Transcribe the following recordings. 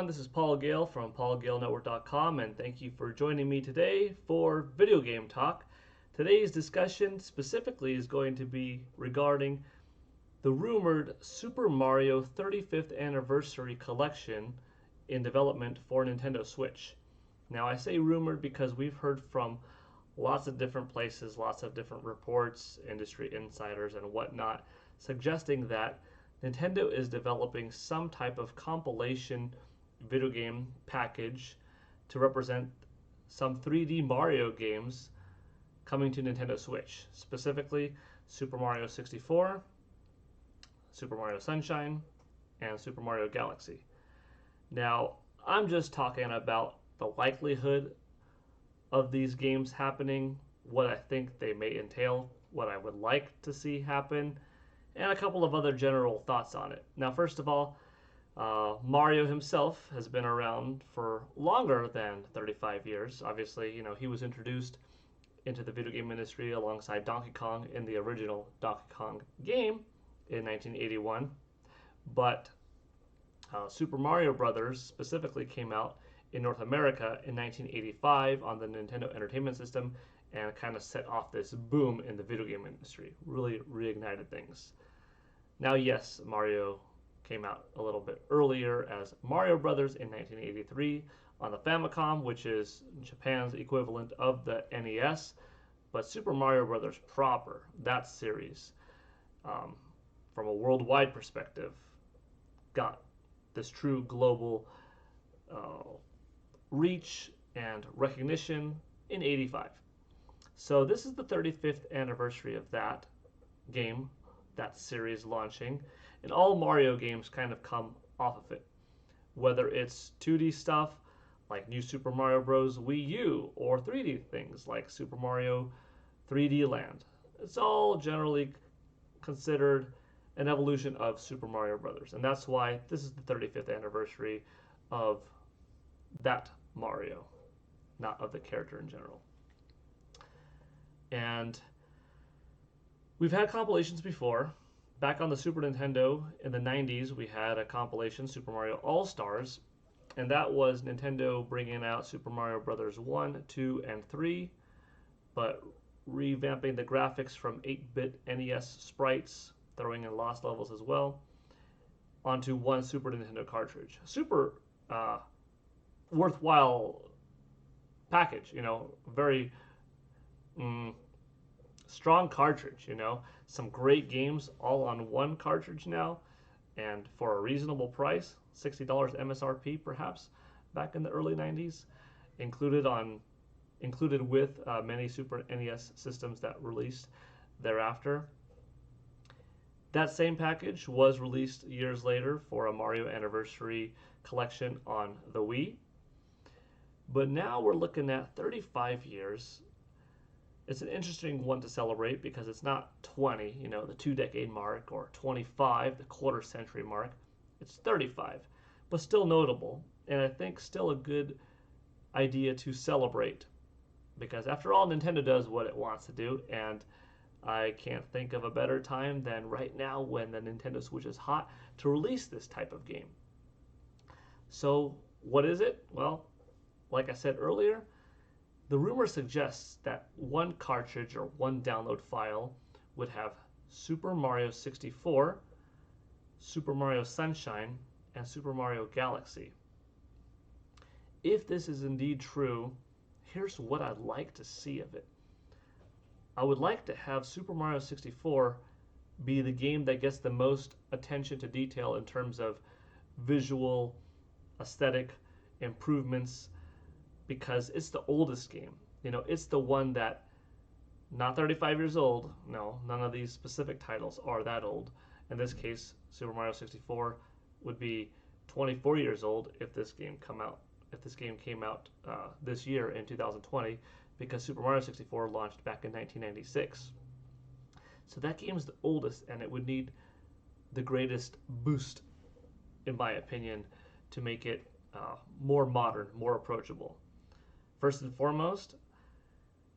This is Paul Gale from paulgalenetwork.com, and thank you for joining me today for Video Game Talk. Today's discussion specifically is going to be regarding the rumored Super Mario 35th Anniversary Collection in development for Nintendo Switch. Now, I say rumored because we've heard from lots of different places, lots of different reports, industry insiders, and whatnot, suggesting that Nintendo is developing some type of compilation video game package to represent some 3D Mario games coming to Nintendo Switch, specifically Super Mario 64, Super Mario Sunshine, and Super Mario Galaxy. Now, I'm just talking about the likelihood of these games happening, what I think they may entail, what I would like to see happen, and a couple of other general thoughts on it. Now, first of all, Mario himself has been around for longer than 35 years. Obviously, he was introduced into the video game industry alongside Donkey Kong in the original Donkey Kong game in 1981. But Super Mario Brothers specifically came out in North America in 1985 on the Nintendo Entertainment System and kind of set off this boom in the video game industry. Really reignited things. Now, yes, Mario came out a little bit earlier as Mario Brothers in 1983 on the Famicom, which is Japan's equivalent of the NES. But Super Mario Brothers proper, that series, from a worldwide perspective, got this true global reach and recognition in 85. So this is the 35th anniversary of that game, that series launching, and all Mario games kind of come off of it. Whether it's 2D stuff like New Super Mario Bros. Wii U, or 3D things like Super Mario 3D Land. It's all generally considered an evolution of Super Mario Brothers, and that's why this is the 35th anniversary of that Mario, not of the character in general. And we've had compilations before. Back on the Super Nintendo in the 90s, we had a compilation, Super Mario All-Stars, and that was Nintendo bringing out Super Mario Brothers 1, 2, and 3, but revamping the graphics from 8-bit NES sprites, throwing in lost levels as well, onto one Super Nintendo cartridge. Super worthwhile package, very strong cartridge, some great games all on one cartridge now, and for a reasonable price, $60 MSRP perhaps, back in the early 90s, included with many Super NES systems that released thereafter. That same package was released years later for a Mario Anniversary Collection on the Wii. But now we're looking at 35 years. It's an interesting one to celebrate because it's not 20, the 2-decade mark, or 25, the quarter-century mark. It's 35, but still notable, and I think still a good idea to celebrate. Because after all, Nintendo does what it wants to do, and I can't think of a better time than right now when the Nintendo Switch is hot to release this type of game. So what is it? Well, like I said earlier, the rumor suggests that one cartridge or one download file would have Super Mario 64, Super Mario Sunshine, and Super Mario Galaxy. If this is indeed true, here's what I'd like to see of it. I would like to have Super Mario 64 be the game that gets the most attention to detail in terms of visual, aesthetic improvements, because it's the oldest game. It's the one that, not 35 years old, no, none of these specific titles are that old. In this case, Super Mario 64 would be 24 years old if this game came out this year in 2020, because Super Mario 64 launched back in 1996. So that game's the oldest, and it would need the greatest boost, in my opinion, to make it more modern, more approachable. First and foremost,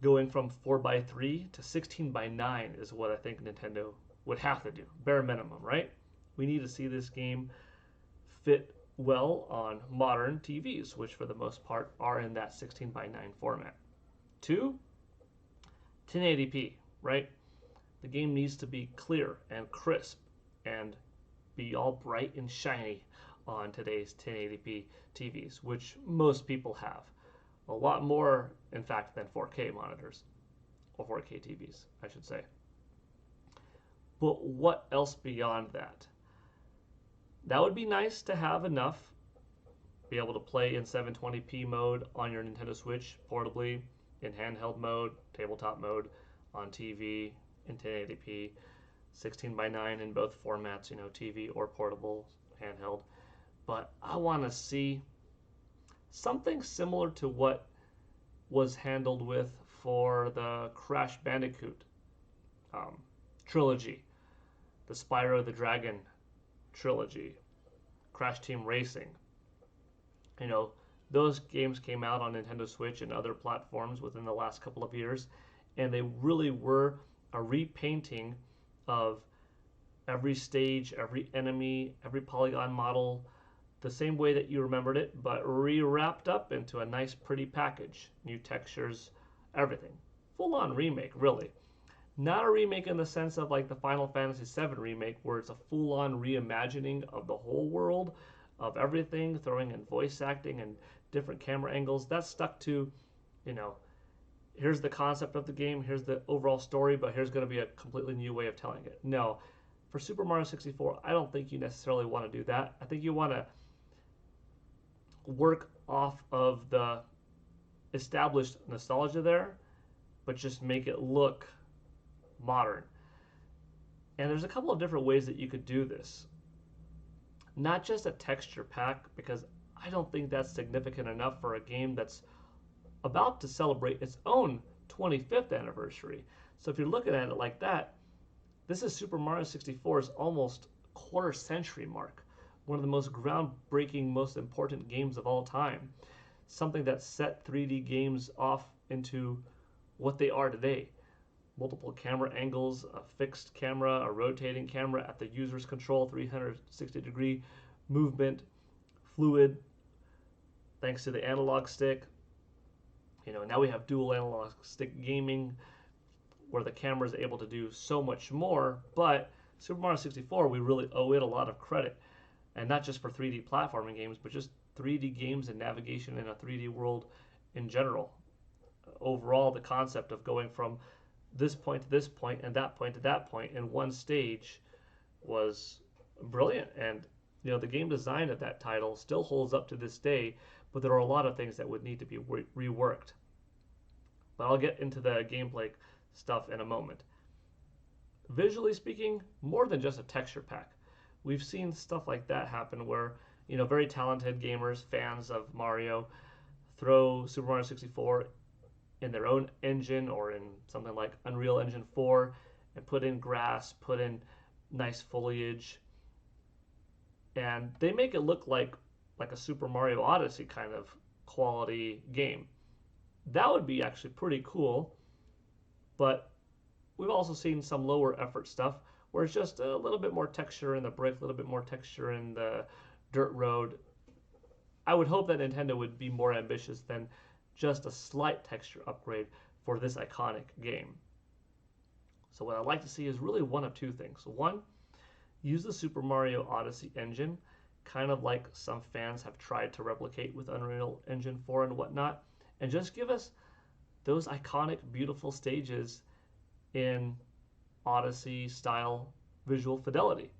going from 4x3 to 16x9 is what I think Nintendo would have to do, bare minimum, right? We need to see this game fit well on modern TVs, which for the most part are in that 16 by 9 format. Two, 1080p, right? The game needs to be clear and crisp and be all bright and shiny on today's 1080p TVs, which most people have. A lot more, in fact, than 4K monitors, or 4K TVs, I should say. But what else beyond that? That would be nice to have enough, be able to play in 720p mode on your Nintendo Switch portably, in handheld mode, tabletop mode, on TV in 1080p, 16 by 9 in both formats, TV or portable, handheld. But I want to see something similar to what was handled with for the Crash Bandicoot um, trilogy, the Spyro the Dragon trilogy, Crash Team Racing. Those games came out on Nintendo Switch and other platforms within the last couple of years, and they really were a repainting of every stage, every enemy, every polygon model, the same way that you remembered it, but re-wrapped up into a nice, pretty package. New textures, everything. Full-on remake, really. Not a remake in the sense of like the Final Fantasy VII remake, where it's a full-on reimagining of the whole world, of everything, throwing in voice acting and different camera angles. That's stuck to, here's the concept of the game, here's the overall story, but here's going to be a completely new way of telling it. No, for Super Mario 64, I don't think you necessarily want to do that. I think you want to work off of the established nostalgia there, but just make it look modern. And there's a couple of different ways that you could do this. Not just a texture pack, because I don't think that's significant enough for a game that's about to celebrate its own 25th anniversary. So if you're looking at it like that, this is Super Mario 64's almost quarter century mark. One of the most groundbreaking, most important games of all time. Something that set 3D games off into what they are today. Multiple camera angles, a fixed camera, a rotating camera at the user's control, 360-degree movement, fluid, thanks to the analog stick. Now we have dual analog stick gaming, where the camera is able to do so much more, but Super Mario 64, we really owe it a lot of credit. And not just for 3D platforming games, but just 3D games and navigation in a 3D world in general. Overall, the concept of going from this point to this point and that point to that point in one stage was brilliant. And the game design of that title still holds up to this day, but there are a lot of things that would need to be reworked. But I'll get into the gameplay stuff in a moment. Visually speaking, more than just a texture pack. We've seen stuff like that happen where, very talented gamers, fans of Mario, throw Super Mario 64 in their own engine or in something like Unreal Engine 4 and put in grass, put in nice foliage, and they make it look like a Super Mario Odyssey kind of quality game. That would be actually pretty cool, but we've also seen some lower effort stuff where it's just a little bit more texture in the brick, a little bit more texture in the dirt road. I would hope that Nintendo would be more ambitious than just a slight texture upgrade for this iconic game. So what I'd like to see is really one of two things. One, use the Super Mario Odyssey engine, kind of like some fans have tried to replicate with Unreal Engine 4 and whatnot, and just give us those iconic, beautiful stages in Odyssey style visual fidelity.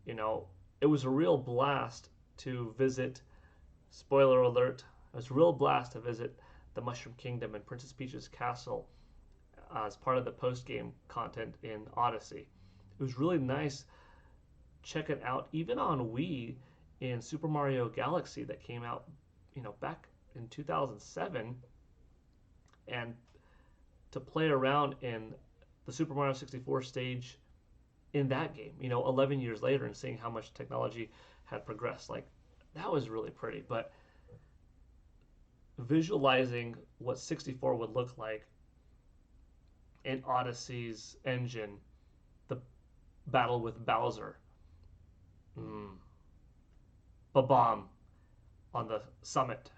It was a real blast to visit, spoiler alert, it was a real blast to visit the Mushroom Kingdom and Princess Peach's castle as part of the post-game content in Odyssey. It was really nice checking out, even on Wii, in Super Mario Galaxy that came out, back in 2007, and to play around in the Super Mario 64 stage in that game, 11 years later, and seeing how much technology had progressed. Like, that was really pretty. But visualizing what 64 would look like in Odyssey's engine, the battle with Bowser, Babam on the summit,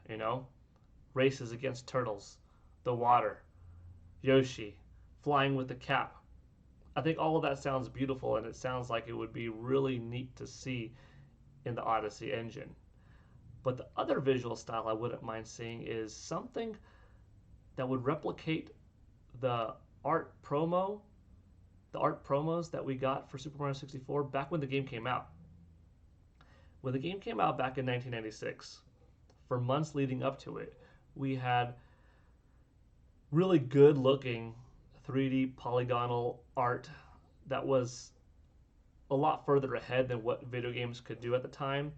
races against turtles, the water, Yoshi, flying with the cap. I think all of that sounds beautiful, and it sounds like it would be really neat to see in the Odyssey engine. But the other visual style I wouldn't mind seeing is something that would replicate the art promo, the art promos that we got for Super Mario 64 back when the game came out. When the game came out back in 1996, for months leading up to it, we had really good looking 3D polygonal art that was a lot further ahead than what video games could do at the time,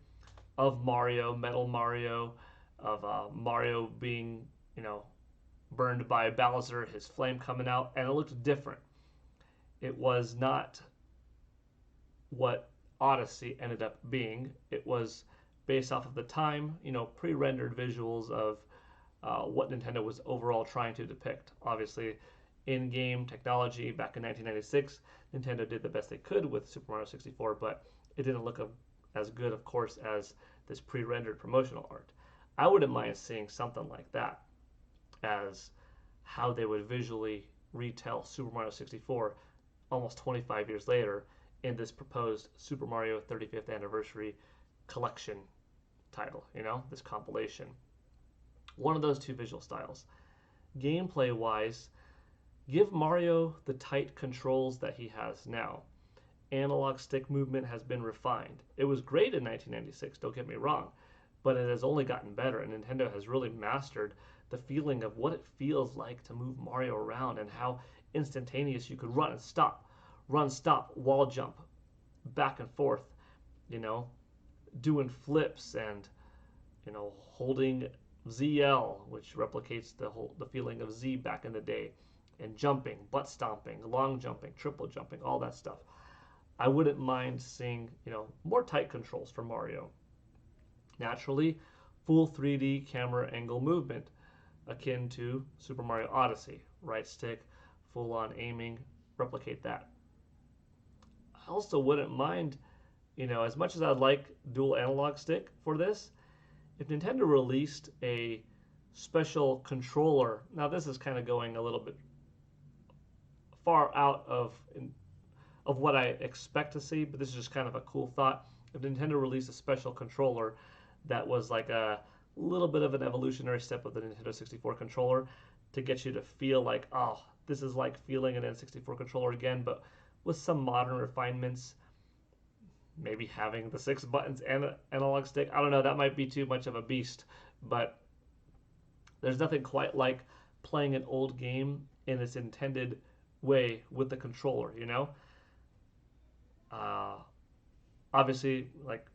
of Mario, Metal Mario, of Mario being, burned by Bowser, his flame coming out, and it looked different. It was not what Odyssey ended up being. It was based off of the time, pre-rendered visuals of what Nintendo was overall trying to depict. Obviously, in-game technology back in 1996, Nintendo did the best they could with Super Mario 64, but it didn't look as good, of course, as this pre-rendered promotional art. I wouldn't mind seeing something like that as how they would visually retell Super Mario 64 almost 25 years later in this proposed Super Mario 35th Anniversary Collection title, this compilation. One of those two visual styles. Gameplay wise, give Mario the tight controls that he has now. Analog stick movement has been refined. It was great in 1996, don't get me wrong, but it has only gotten better, and Nintendo has really mastered the feeling of what it feels like to move Mario around and how instantaneous you could run, stop, wall jump, back and forth, doing flips and, holding ZL, which replicates the feeling of Z back in the day, and jumping, butt stomping, long jumping, triple jumping, all that stuff. I wouldn't mind seeing, more tight controls for Mario. Naturally, full 3D camera angle movement, akin to Super Mario Odyssey. Right stick, full-on aiming, replicate that. I also wouldn't mind, as much as I'd like dual analog stick for this, if Nintendo released a special controller. Now this is kind of going a little bit far out of what I expect to see, but this is just kind of a cool thought. If Nintendo released a special controller that was like a little bit of an evolutionary step of the Nintendo 64 controller to get you to feel like, oh, this is like feeling an N64 controller again, but with some modern refinements, maybe having the 6 buttons and an analog stick. I don't know, that might be too much of a beast, but there's nothing quite like playing an old game in its intended way with the controller, obviously, like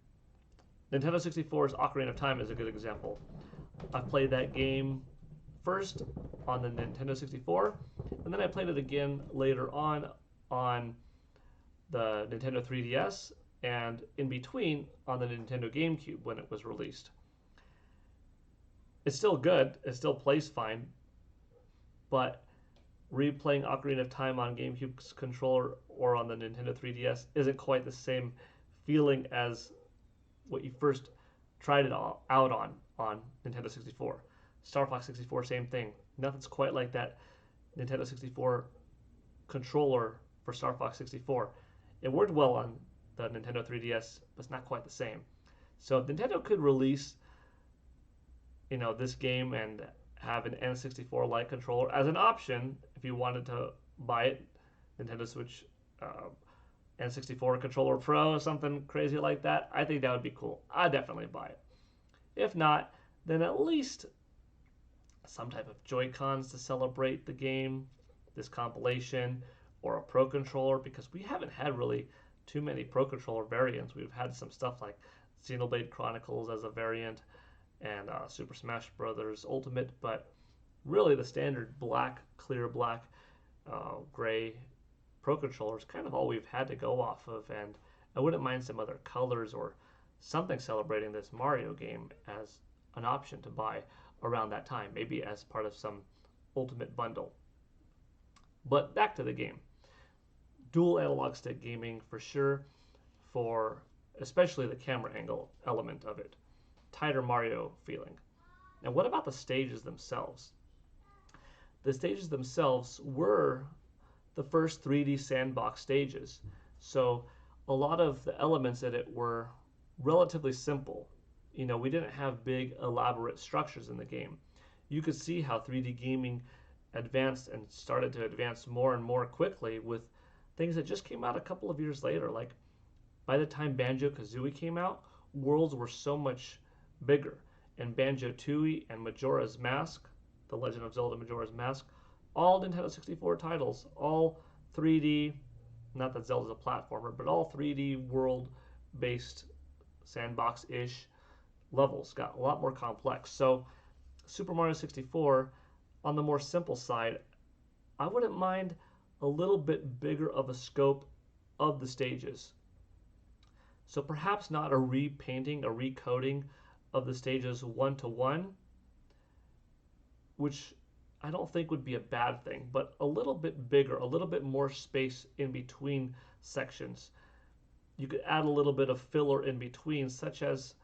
Nintendo 64's Ocarina of Time is a good example. I've played that game first on the Nintendo 64, and then I played it again later on the Nintendo 3DS, and in between on the Nintendo GameCube when it was released. It's still good, it still plays fine, but replaying Ocarina of Time on GameCube's controller or on the Nintendo 3DS isn't quite the same feeling as what you first tried it out on Nintendo 64. Star Fox 64, same thing. Nothing's quite like that Nintendo 64 controller for Star Fox 64. It worked well on the Nintendo 3DS, but it's not quite the same. So if Nintendo could release, this game and have an N64-like controller as an option, if you wanted to buy it, Nintendo Switch N64 Controller Pro or something crazy like that, I think that would be cool. I'd definitely buy it. If not, then at least some type of Joy-Cons to celebrate the game, this compilation, or a Pro Controller, because we haven't had really too many Pro Controller variants. We've had some stuff like Xenoblade Chronicles as a variant and Super Smash Bros. Ultimate, but really the standard black, clear black, gray Pro Controller is kind of all we've had to go off of, and I wouldn't mind some other colors or something celebrating this Mario game as an option to buy around that time, maybe as part of some Ultimate bundle. But back to the game. Dual analog stick gaming for sure for especially the camera angle element of it. Tighter Mario feeling. And what about the stages themselves? The stages themselves were the first 3D sandbox stages. So a lot of the elements in it were relatively simple. You know, we didn't have big elaborate structures in the game. You could see how 3D gaming advanced and started to advance more and more quickly with things that just came out a couple of years later. Like by the time Banjo-Kazooie came out, worlds were so much bigger. And Banjo-Tooie and Majora's Mask, The Legend of Zelda Majora's Mask, all Nintendo 64 titles, all 3D, not that Zelda's a platformer, but all 3D world-based sandbox-ish levels got a lot more complex. So Super Mario 64, on the more simple side, I wouldn't mind a little bit bigger of a scope of the stages. So perhaps not a repainting, a recoding of the stages one to one, which I don't think would be a bad thing, but a little bit bigger, a little bit more space in between sections. You could add a little bit of filler in between, such as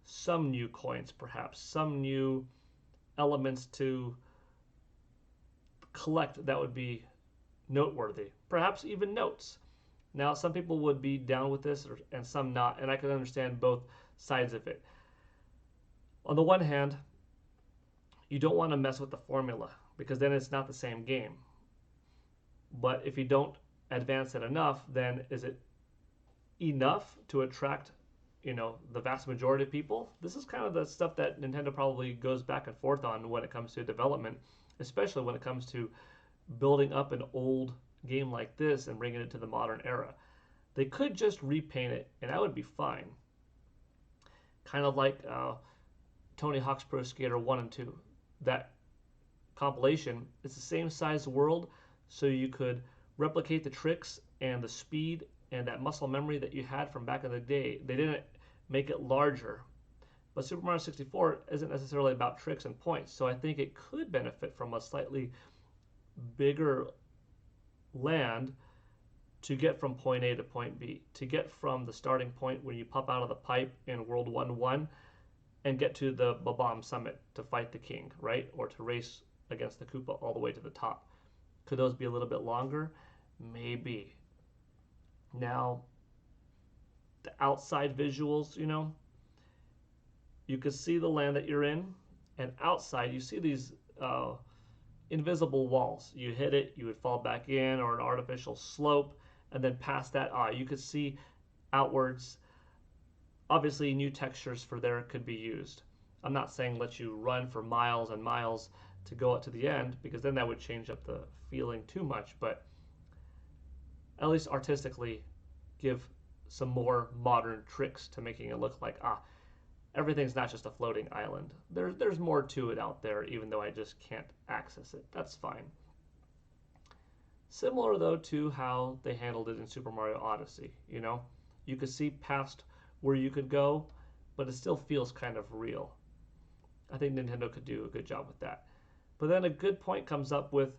some new coins, perhaps, some new elements to collect that would be noteworthy, perhaps even notes. Now, some people would be down with this and some not, and I can understand both sides of it. On the one hand, you don't want to mess with the formula because then it's not the same game. But if you don't advance it enough, then is it enough to attract, you know, the vast majority of people? This is kind of the stuff that Nintendo probably goes back and forth on when it comes to development, especially when it comes to building up an old game like this and bringing it to the modern era. They could just repaint it and that would be fine. Kind of like Tony Hawk's Pro Skater 1 and 2. That compilation, it's the same size world, so you could replicate the tricks and the speed and that muscle memory that you had from back in the day. They didn't make it larger. But Super Mario 64 isn't necessarily about tricks and points, so I think it could benefit from a slightly bigger land to get from point A to point B, to get from the starting point when you pop out of the pipe in World 1-1 and get to the Bomb Summit to fight the king, right? Or to race against the Koopa all the way to the top. Could those be a little bit longer? Maybe. Now, the outside visuals, you know, you could see the land that you're in, and outside you see these invisible walls. You hit it, you would fall back in, or an artificial slope, and then past that, you could see outwards. Obviously, new textures for there could be used. I'm not saying let you run for miles and miles to go out to the end, because then that would change up the feeling too much, but at least artistically give some more modern tricks to making it look like, everything's not just a floating island. There's more to it out there, even though I just can't access it. That's fine. Similar, though, to how they handled it in Super Mario Odyssey, you know? You could see past where you could go, but it still feels kind of real. I think Nintendo could do a good job with that. But then a good point comes up with,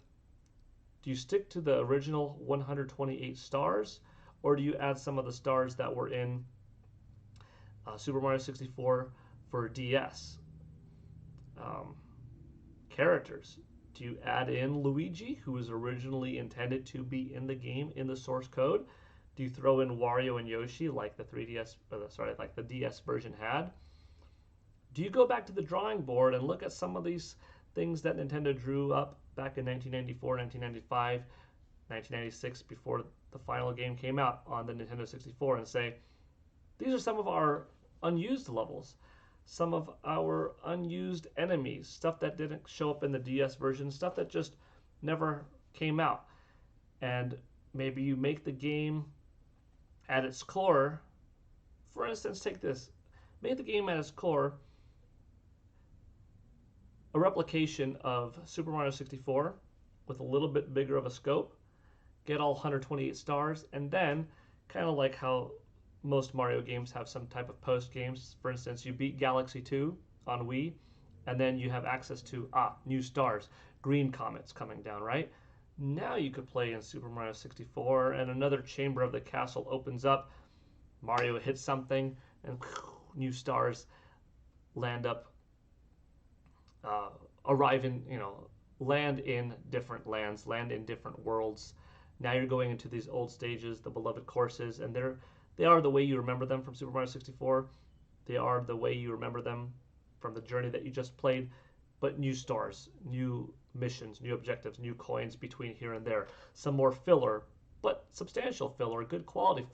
do you stick to the original 128 stars, or do you add some of the stars that were in Super Mario 64 for DS? Characters. Do you add in Luigi, who was originally intended to be in the game in the source code? Do you throw in Wario and Yoshi like the 3DS, like the DS version had? Do you go back to the drawing board and look at some of these things that Nintendo drew up back in 1994, 1995, 1996, before the final game came out on the Nintendo 64, and say, these are some of our unused levels, some of our unused enemies, stuff that didn't show up in the DS version, stuff that just never came out. And maybe you make the game at its core. For instance, take this. Make the game at its core a replication of Super Mario 64 with a little bit bigger of a scope, get all 128 stars, and then, kind of like how most Mario games have some type of post games. For instance, you beat Galaxy 2 on Wii, and then you have access to, new stars, green comets coming down, right? Now you could play in Super Mario 64, and another chamber of the castle opens up. Mario hits something, and new stars land up, uh, arrive in, land in different lands, land in different worlds. Now you're going into these old stages, the beloved courses, and they are the way you remember them from Super Mario 64. They are the way you remember them from the journey that you just played, but new stars, new missions, new objectives, new coins between here and there. Some more filler, but substantial filler, good quality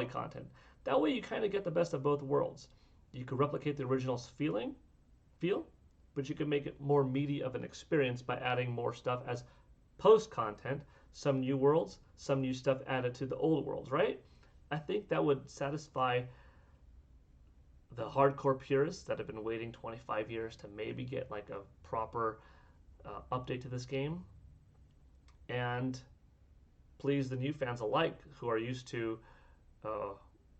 content. That way you kind of get the best of both worlds. You could replicate the original's feel, but you can make it more meaty of an experience by adding more stuff as post content, some new worlds, some new stuff added to the old worlds, right? I think that would satisfy the hardcore purists that have been waiting 25 years to maybe get like a proper update to this game, and please the new fans alike who are used to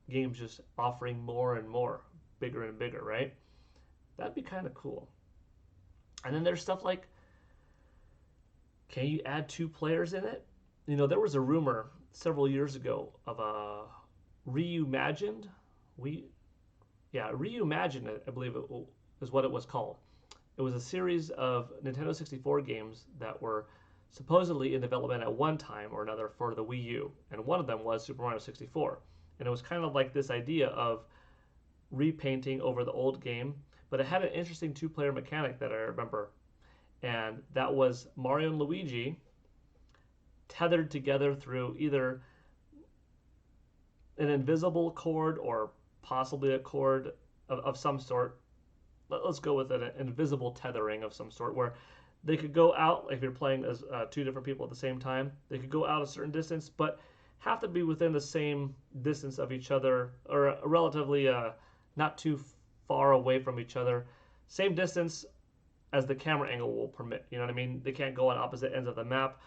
games just offering more and more, bigger and bigger, right? That'd be kind of cool. And then there's stuff like, can you add 2 players in it? There was a rumor several years ago of a reimagined, reimagined, I believe it is what it was called. It was a series of Nintendo 64 games that were supposedly in development at one time or another for the Wii U, and one of them was Super Mario 64. And it was kind of like this idea of repainting over the old game, but it had an interesting 2-player mechanic that I remember, and that was Mario and Luigi tethered together through either an invisible cord or possibly a cord of some sort. Let's go with an invisible tethering of some sort, where they could go out, if you're playing as 2 different people at the same time, they could go out a certain distance, but have to be within the same distance of each other, or relatively not too far away from each other. Same distance as the camera angle will permit. You know what I mean? They can't go on opposite ends of the map,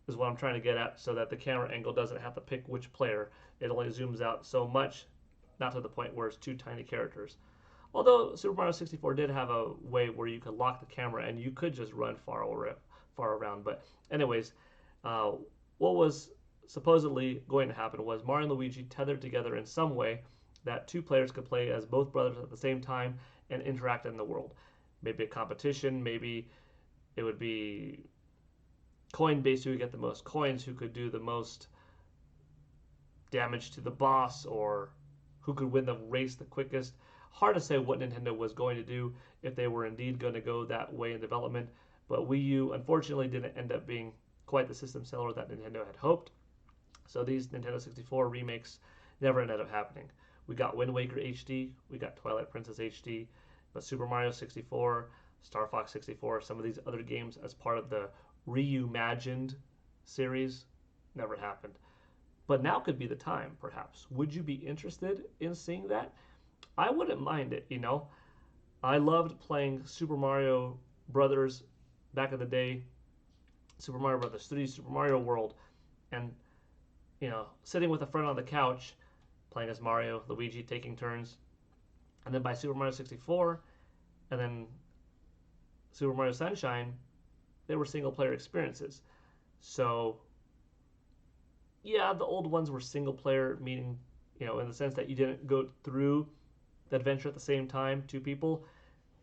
is what I'm trying to get at, so that the camera angle doesn't have to pick which player. It only zooms out so much, not to the point where it's 2 tiny characters. Although Super Mario 64 did have a way where you could lock the camera and you could just run far around. But anyways, what was supposedly going to happen was Mario and Luigi tethered together in some way that 2 players could play as both brothers at the same time and interact in the world. Maybe a competition, maybe it would be coin based, who would get the most coins, who could do the most damage to the boss, or who could win the race the quickest. Hard to say what Nintendo was going to do, if they were indeed going to go that way in development, but Wii U unfortunately didn't end up being quite the system seller that Nintendo had hoped. So these Nintendo 64 remakes never ended up happening. We got Wind Waker HD, we got Twilight Princess HD, but Super Mario 64, Star Fox 64, some of these other games as part of the reimagined series never happened. But now could be the time, perhaps. Would you be interested in seeing that? I wouldn't mind it, I loved playing Super Mario Brothers back in the day, Super Mario Brothers 3, Super Mario World, and, sitting with a friend on the couch, playing as Mario, Luigi, taking turns. And then by Super Mario 64, and then Super Mario Sunshine, they were single-player experiences. So, yeah, the old ones were single-player, meaning, in the sense that you didn't go through the adventure at the same time, 2 people,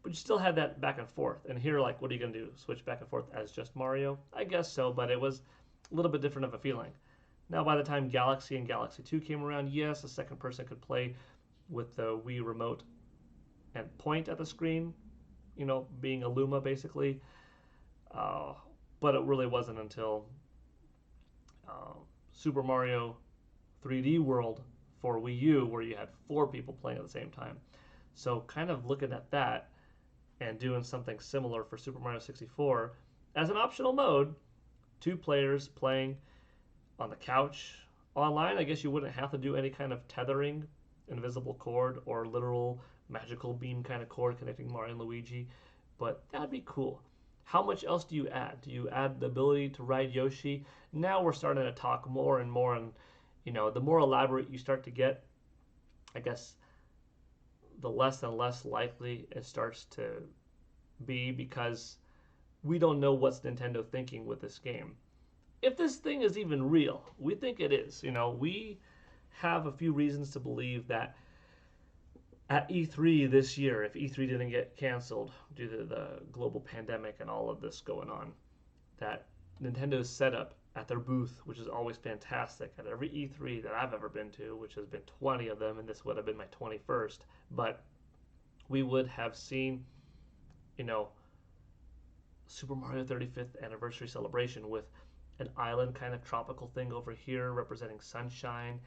but you still had that back and forth. And here, like, what are you going to do? Switch back and forth as just Mario? I guess so, but it was a little bit different of a feeling. Now, by the time Galaxy and Galaxy 2 came around, yes, a second person could play with the Wii remote and point at the screen, being a Luma, basically. But it really wasn't until Super Mario 3D World for Wii U, where you had 4 people playing at the same time. So kind of looking at that and doing something similar for Super Mario 64 as an optional mode, 2 players playing on the couch. Online, I guess you wouldn't have to do any kind of tethering, invisible cord, or literal magical beam kind of cord connecting Mario and Luigi, but that'd be cool. How much else do you add? Do you add the ability to ride Yoshi? Now we're starting to talk more and more, and the more elaborate you start to get, I guess the less and less likely it starts to be, because we don't know what's Nintendo thinking with this game. If this thing is even real, we think it is. We have a few reasons to believe that at E3 this year, if E3 didn't get canceled due to the global pandemic and all of this going on, that Nintendo's setup at their booth, which is always fantastic at every E3 that I've ever been to, which has been 20 of them, and this would have been my 21st, but we would have seen, you know, Super Mario 35th anniversary celebration with an island kind of tropical thing over here representing sunshine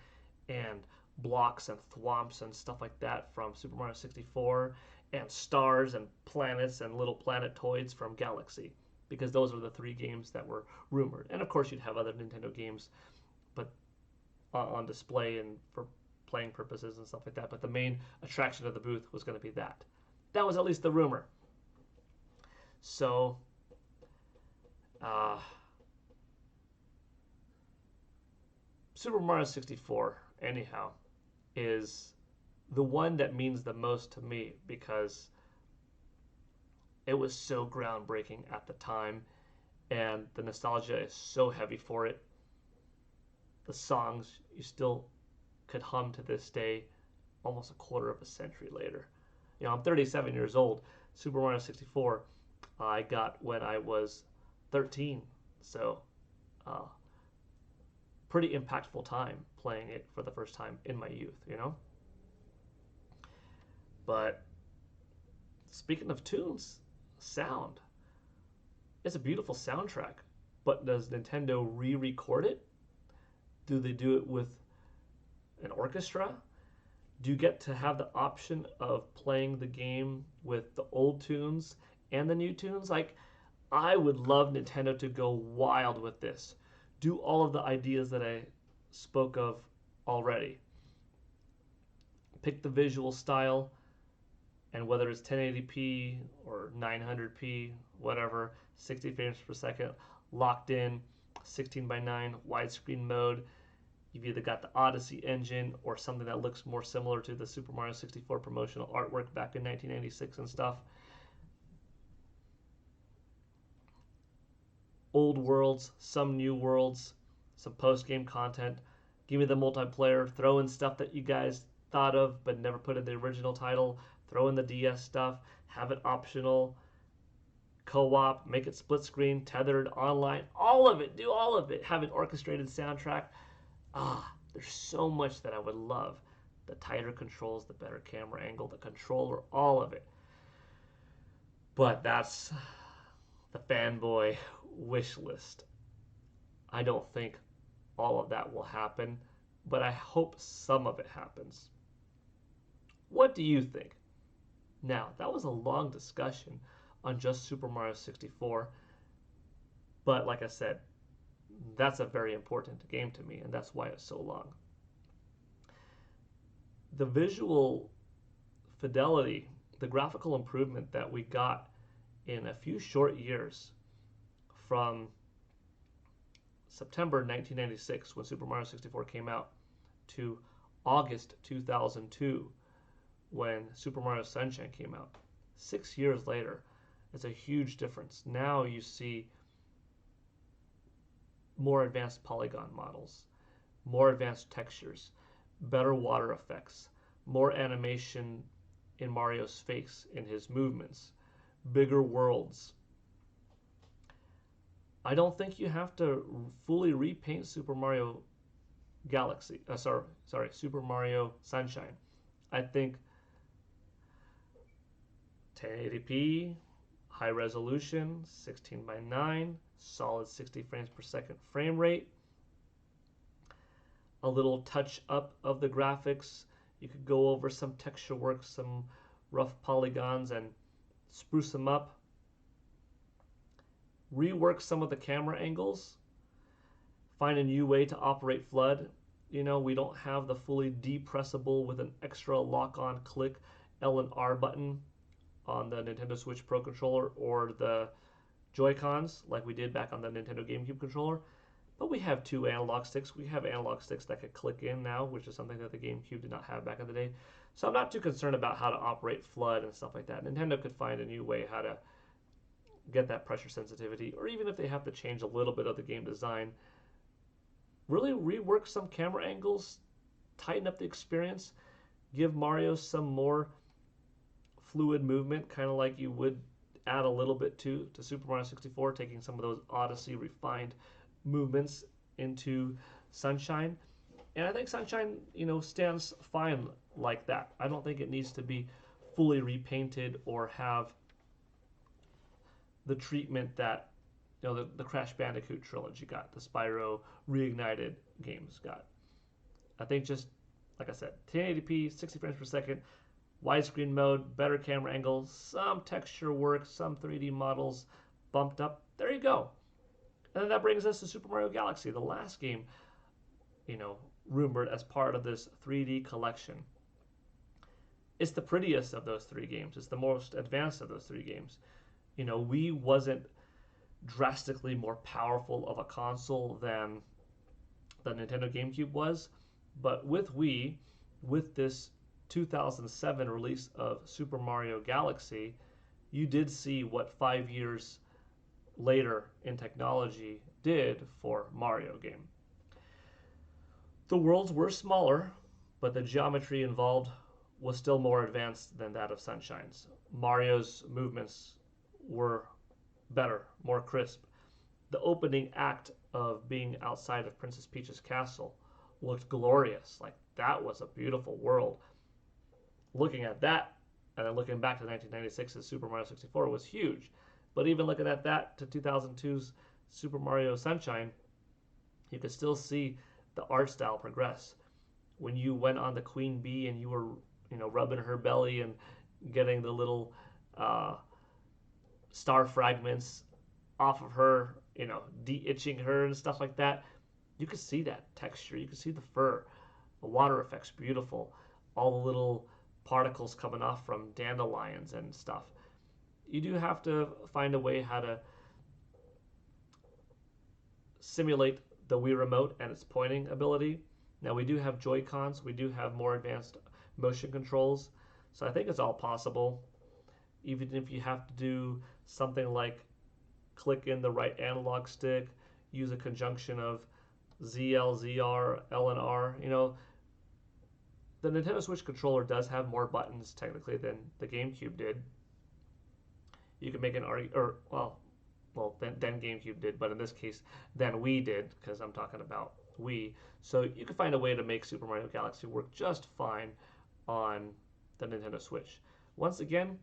and blocks and thwomps and stuff like that from Super Mario 64 and stars and planets and little planetoids from Galaxy, because those are the three games that were rumored. And of course you'd have other Nintendo games but on display and for playing purposes and stuff like that, but the main attraction of the booth was going to be that. That was at least the rumor. So uh, Super Mario 64 anyhow is the one that means the most to me because it was so groundbreaking at the time and the nostalgia is so heavy for it. The songs you still could hum to this day almost a quarter of a century later. You know, I'm 37 years old. Super Mario 64 I got when I was 13. So pretty impactful time playing it for the first time in my youth, you know? But speaking of tunes, sound. It's a beautiful soundtrack. But does Nintendo re-record it? Do they do it with an orchestra? Do you get to have the option of playing the game with the old tunes and the new tunes? Like, I would love Nintendo to go wild with this. Do all of the ideas that I spoke of already. Pick the visual style, and whether it's 1080p or 900p, whatever, 60 frames per second, locked in, 16:9 widescreen mode. You've either got the Odyssey engine or something that looks more similar to the Super Mario 64 promotional artwork back in 1996 and stuff. Old worlds, some new worlds, some post-game content. Give me the multiplayer, throw in stuff that you guys thought of but never put in the original title, throw in the DS stuff, have it optional, co-op, make it split screen, tethered, online, all of it, do all of it, have an orchestrated soundtrack. There's so much that I would love. The tighter controls, the better camera angle, the controller, all of it. But that's the fanboy wish list. I don't think all of that will happen, but I hope some of it happens. What do you think? Now, that was a long discussion on just Super Mario 64, but like I said, that's a very important game to me, and that's why it's so long. The visual fidelity, the graphical improvement that we got in a few short years from September 1996 when Super Mario 64 came out to August 2002 when Super Mario Sunshine came out. 6 years later, it's a huge difference. Now you see more advanced polygon models, more advanced textures, better water effects, more animation in Mario's face, in his movements, bigger worlds. I don't think you have to fully repaint Super Mario Galaxy. Super Mario Sunshine. I think 1080p, high resolution, 16:9, solid 60 frames per second frame rate, a little touch up of the graphics. You could go over some texture work, some rough polygons and spruce them up. Rework some of the camera angles. Find a new way to operate FLUDD. You know, we don't have the fully depressable with an extra lock-on click L and R button on the Nintendo Switch Pro controller or the Joy-Cons like we did back on the Nintendo GameCube controller. But we have two analog sticks. We have analog sticks that could click in now, which is something that the GameCube did not have back in the day. So I'm not too concerned about how to operate FLUDD and stuff like that. Nintendo could find a new way how to get that pressure sensitivity, or even if they have to change a little bit of the game design, really rework some camera angles, tighten up the experience, give Mario some more fluid movement, kind of like you would add a little bit to Super Mario 64, taking some of those Odyssey refined movements into Sunshine. And I think Sunshine, stands fine like that. I don't think it needs to be fully repainted or have the treatment that the Crash Bandicoot trilogy got, the Spyro Reignited games got. I think just like I said, 1080p, 60 frames per second, widescreen mode, better camera angles, some texture work, some 3D models bumped up. There you go. And then that brings us to Super Mario Galaxy, the last game, rumored as part of this 3D collection. It's the prettiest of those three games. It's the most advanced of those three games. Wii wasn't drastically more powerful of a console than the Nintendo GameCube was, but with Wii, with this 2007 release of Super Mario Galaxy, you did see what 5 years later in technology did for Mario game. The worlds were smaller, but the geometry involved was still more advanced than that of Sunshine's. Mario's movements were better, more crisp. The opening act of being outside of Princess Peach's castle looked glorious. Like, that was a beautiful world. Looking at that, and then looking back to 1996's Super Mario 64 was huge. But even looking at that to 2002's Super Mario Sunshine, you could still see the art style progress. When you went on the Queen Bee and you were, rubbing her belly and getting the little star fragments off of her, de-itching her and stuff like that, you could see that texture. You could see the fur. The water effects beautiful. All the little particles coming off from dandelions and stuff. You do have to find a way how to simulate the Wii Remote and its pointing ability. Now, we do have Joy-Cons. We do have more advanced motion controls. So I think it's all possible. Even if you have to do something like click in the right analog stick, use a conjunction of ZL, ZR, L, and R. The Nintendo Switch controller does have more buttons technically than the GameCube did. You can make an argument, then GameCube did, but in this case, then Wii did, because I'm talking about Wii. So you can find a way to make Super Mario Galaxy work just fine on the Nintendo Switch. Once again,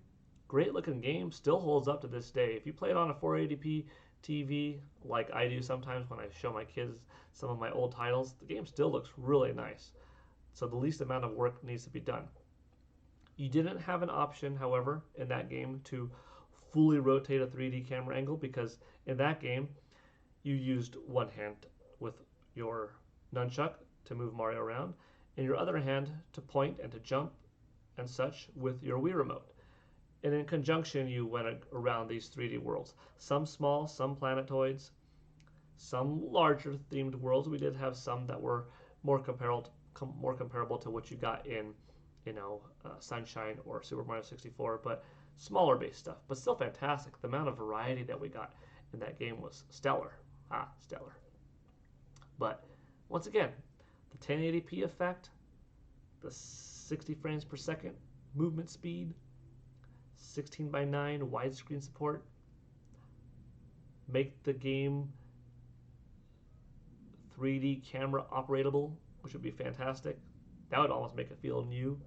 great looking game, still holds up to this day. If you play it on a 480p TV, like I do sometimes when I show my kids some of my old titles, the game still looks really nice. So the least amount of work needs to be done. You didn't have an option, however, in that game to fully rotate a 3D camera angle, because in that game you used one hand with your nunchuck to move Mario around and your other hand to point and to jump and such with your Wii Remote. And in conjunction you went around these 3D worlds. Some small, some planetoids, some larger themed worlds. We did have some that were more comparable to what you got in Sunshine or Super Mario 64, but smaller base stuff, but still fantastic. The amount of variety that we got in that game was stellar. Stellar. But once again, the 1080p effect, the 60 frames per second movement speed, 16:9 widescreen support, make the game 3D camera operatable, which would be fantastic. That would almost make it feel new.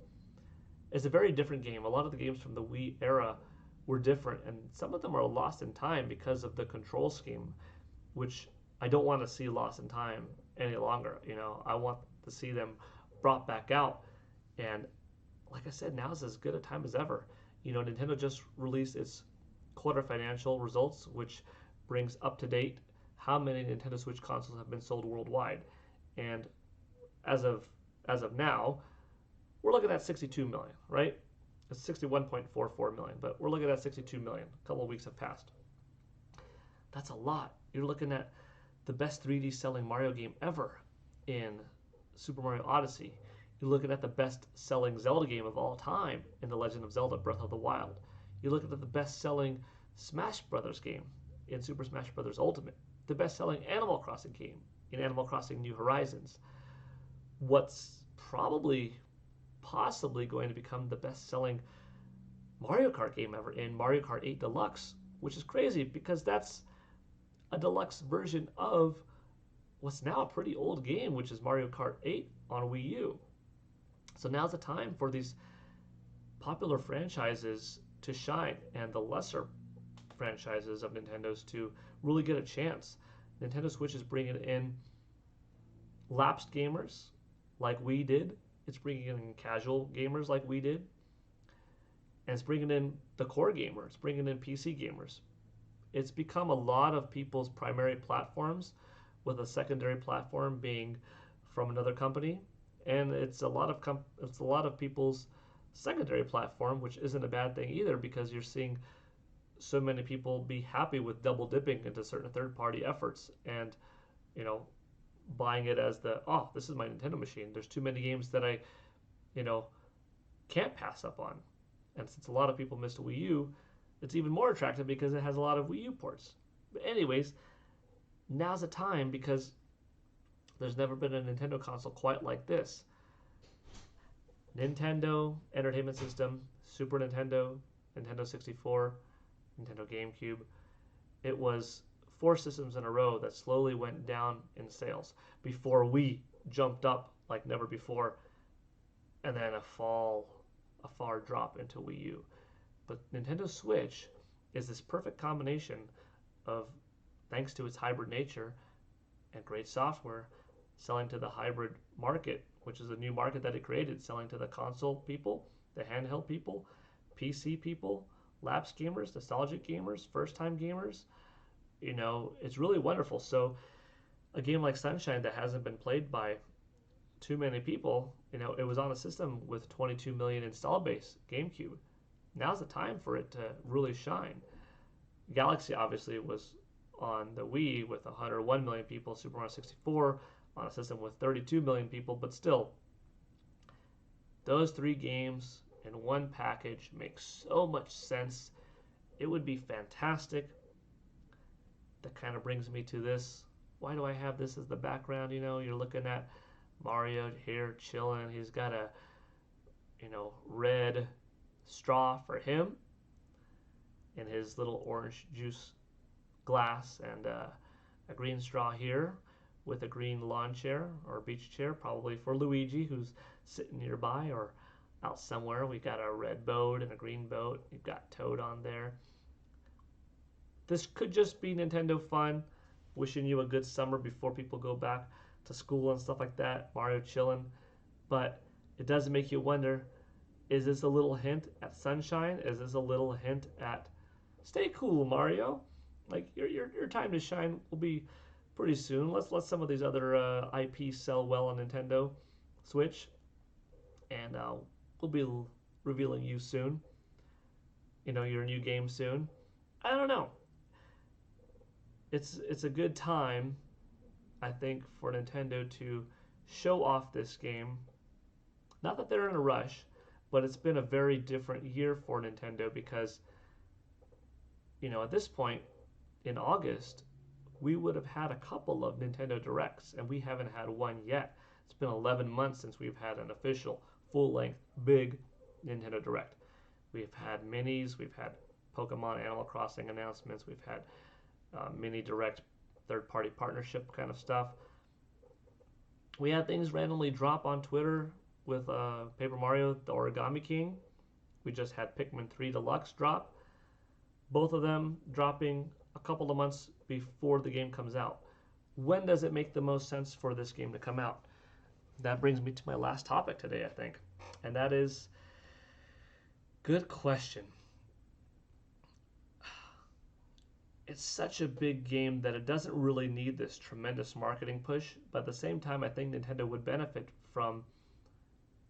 It's a very different game. A lot of the games from the Wii era were different, and some of them are lost in time because of the control scheme, which I don't want to see lost in time any longer. I want to see them brought back out. And like I said, now is as good a time as ever. Nintendo just released its quarter financial results, which brings up to date how many Nintendo Switch consoles have been sold worldwide. And as of now, we're looking at 62 million, right? It's 61.44 million, but we're looking at 62 million. A couple of weeks have passed. That's a lot. You're looking at the best 3D selling Mario game ever in Super Mario Odyssey. You're looking at the best selling Zelda game of all time in The Legend of Zelda Breath of the Wild. You're looking at the best selling Smash Brothers game in Super Smash Bros. Ultimate. The best selling Animal Crossing game in Animal Crossing New Horizons. What's probably, possibly going to become the best-selling Mario Kart game ever in Mario Kart 8 Deluxe, which is crazy because that's a deluxe version of what's now a pretty old game, which is Mario Kart 8 on Wii U. So now's the time for these popular franchises to shine and the lesser franchises of Nintendo's to really get a chance. Nintendo Switch is bringing in lapsed gamers like we did. It's bringing in casual gamers like we did. And it's bringing in the core gamers, bringing in PC gamers. It's become a lot of people's primary platforms, with a secondary platform being from another company, and it's a lot of people's secondary platform, which isn't a bad thing either, because you're seeing so many people be happy with double dipping into certain third-party efforts and, you know, buying it as this is my Nintendo machine. There's too many games that I, you know, can't pass up on. And since a lot of people missed a Wii U, it's even more attractive because it has a lot of Wii U ports. But anyways, now's the time because there's never been a Nintendo console quite like this. Nintendo Entertainment System, Super Nintendo, Nintendo 64, Nintendo GameCube. It was 4 systems in a row that slowly went down in sales before Wii jumped up like never before, and then a far drop into Wii U. But Nintendo Switch is this perfect combination of, thanks to its hybrid nature and great software, selling to the hybrid market, which is a new market that it created, selling to the console people, the handheld people, PC people, lapsed gamers, nostalgic gamers, first-time gamers. You know, it's really wonderful. So a game like Sunshine that hasn't been played by too many people, you know, it was on a system with 22 million install base, GameCube. Now's the time for it to really shine. Galaxy obviously was on the Wii with 101 million people, Super Mario 64 on a system with 32 million people, but still, those 3 games in one package make so much sense. It would be fantastic. That kind of brings me to this. Why do I have this as the background? You know, you're looking at Mario here chilling. He's got a, you know, red straw for him in his little orange juice glass, and a green straw here with a green lawn chair or beach chair, probably for Luigi, who's sitting nearby or out somewhere. We got a red boat and a green boat. You've got Toad on there. This could just be Nintendo fun, wishing you a good summer before people go back to school and stuff like that. Mario chilling. But it does make you wonder, is this a little hint at Sunshine? Is this a little hint at stay cool, Mario? Like your time to shine will be pretty soon. Let's let some of these other IPs sell well on Nintendo Switch, and we'll be revealing you soon. You know, your new game soon. I don't know. It's a good time, I think, for Nintendo to show off this game. Not that they're in a rush, but it's been a very different year for Nintendo because, you know, at this point in August, we would have had a couple of Nintendo Directs, and we haven't had one yet. It's been 11 months since we've had an official, full-length, big Nintendo Direct. We've had minis, we've had Pokemon Animal Crossing announcements, we've had mini Direct third-party partnership kind of stuff. We had things randomly drop on Twitter with Paper Mario, the Origami King. We just had Pikmin 3 Deluxe drop. Both of them dropping a couple of months before the game comes out. When does it make the most sense for this game to come out? That brings me to my last topic today, I think. And that is, good question. It's such a big game that it doesn't really need this tremendous marketing push, but at the same time, I think Nintendo would benefit from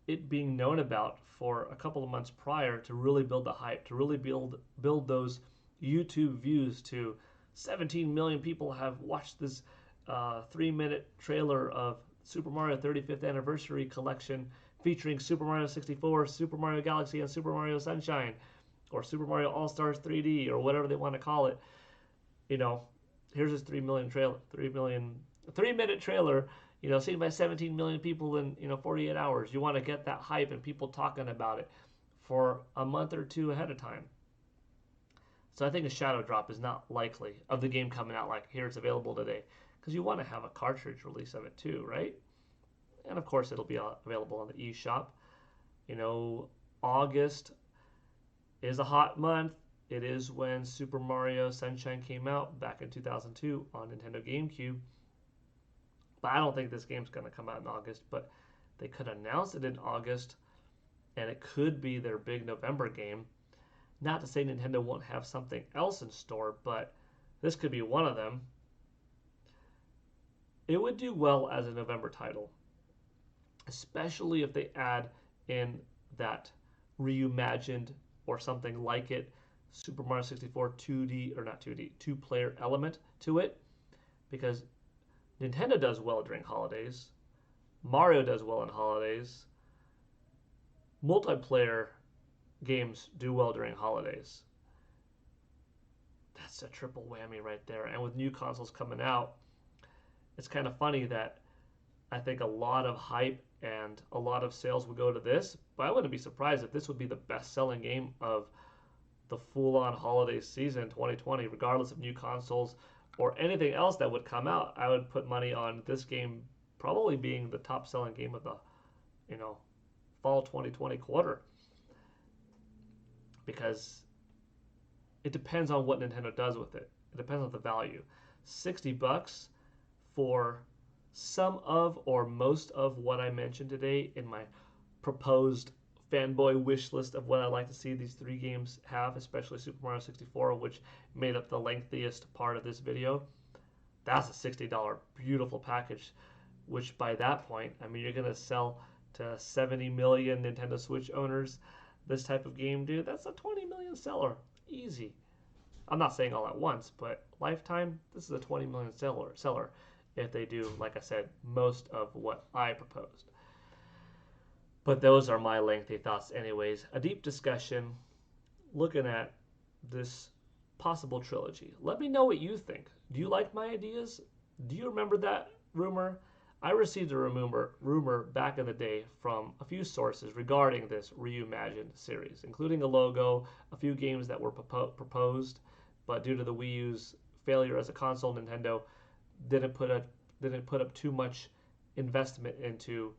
it being known about for a couple of months prior to really build the hype, to really build those YouTube views to 17 million people have watched this 3-minute trailer of Super Mario 35th Anniversary Collection featuring Super Mario 64, Super Mario Galaxy, and Super Mario Sunshine, or Super Mario All-Stars 3D, or whatever they want to call it. You know, here's this 3 million 3-minute trailer, seen by 17 million people in 48 hours. You want to get that hype and people talking about it for a month or two ahead of time. So I think a shadow drop is not likely of the game coming out like, here, it's available today, because you want to have a cartridge release of it too, right? And of course it'll be available on the eShop. August is a hot month. It is when Super Mario Sunshine came out back in 2002 on Nintendo GameCube. But I don't think this game's going to come out in August, but they could announce it in August, and it could be their big November game. Not to say Nintendo won't have something else in store, but this could be one of them. It would do well as a November title, especially if they add in that reimagined or something like it Super Mario 64 2D, or not 2D, two-player element to it, because Nintendo does well during holidays. Mario does well in holidays. Multiplayer games do well during holidays. That's a triple whammy right there. And with new consoles coming out, it's kind of funny that I think a lot of hype and a lot of sales would go to this, but I wouldn't be surprised if this would be the best-selling game of the full-on holiday season 2020, regardless of new consoles or anything else that would come out. I would put money on this game probably being the top-selling game of the, fall 2020 quarter, because it depends on what Nintendo does with it. It depends on the value. $60 for some of or most of what I mentioned today in my proposed fanboy wish list of what I'd like to see these 3 games have, especially Super Mario 64, which made up the lengthiest part of this video. That's a $60 beautiful package, which by that point, you're going to sell to 70 million Nintendo Switch owners this type of game, dude. That's a 20 million seller. Easy. I'm not saying all at once, but lifetime, this is a 20 million seller if they do, like I said, most of what I proposed. But those are my lengthy thoughts anyways. A deep discussion looking at this possible trilogy. Let me know what you think. Do you like my ideas? Do you remember that rumor? I received a rumor back in the day from a few sources regarding this reimagined series, including a logo, a few games that were proposed, but due to the Wii U's failure as a console, Nintendo didn't put up too much investment into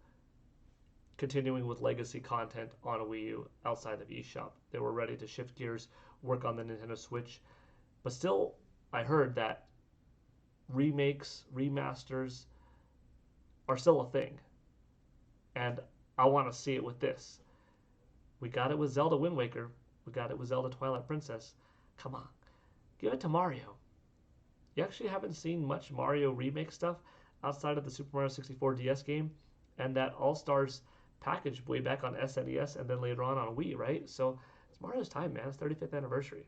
continuing with legacy content on a Wii U outside of eShop. They were ready to shift gears, work on the Nintendo Switch. But still, I heard that remakes, remasters are still a thing. And I want to see it with this. We got it with Zelda Wind Waker. We got it with Zelda Twilight Princess. Come on. Give it to Mario. You actually haven't seen much Mario remake stuff outside of the Super Mario 64 DS game and that All-Stars package way back on SNES and then later on Wii, right? So it's Mario's time, man. It's 35th anniversary.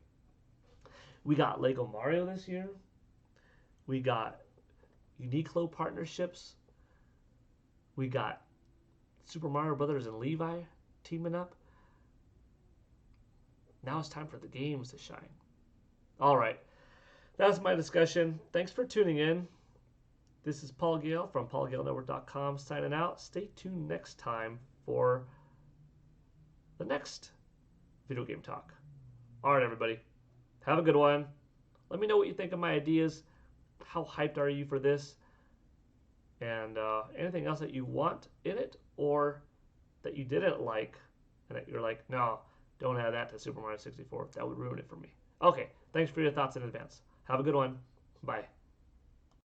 We got Lego Mario this year. We got Uniqlo partnerships. We got Super Mario Brothers and Levi teaming up. Now it's time for the games to shine. All right. That's my discussion. Thanks for tuning in. This is Paul Gale from paulgalenetwork.com signing out. Stay tuned next time for the next video game talk. All right, everybody. Have a good one. Let me know what you think of my ideas. How hyped are you for this? And anything else that you want in it or that you didn't like and that you're like, no, don't add that to Super Mario 64. That would ruin it for me. Okay, thanks for your thoughts in advance. Have a good one. Bye.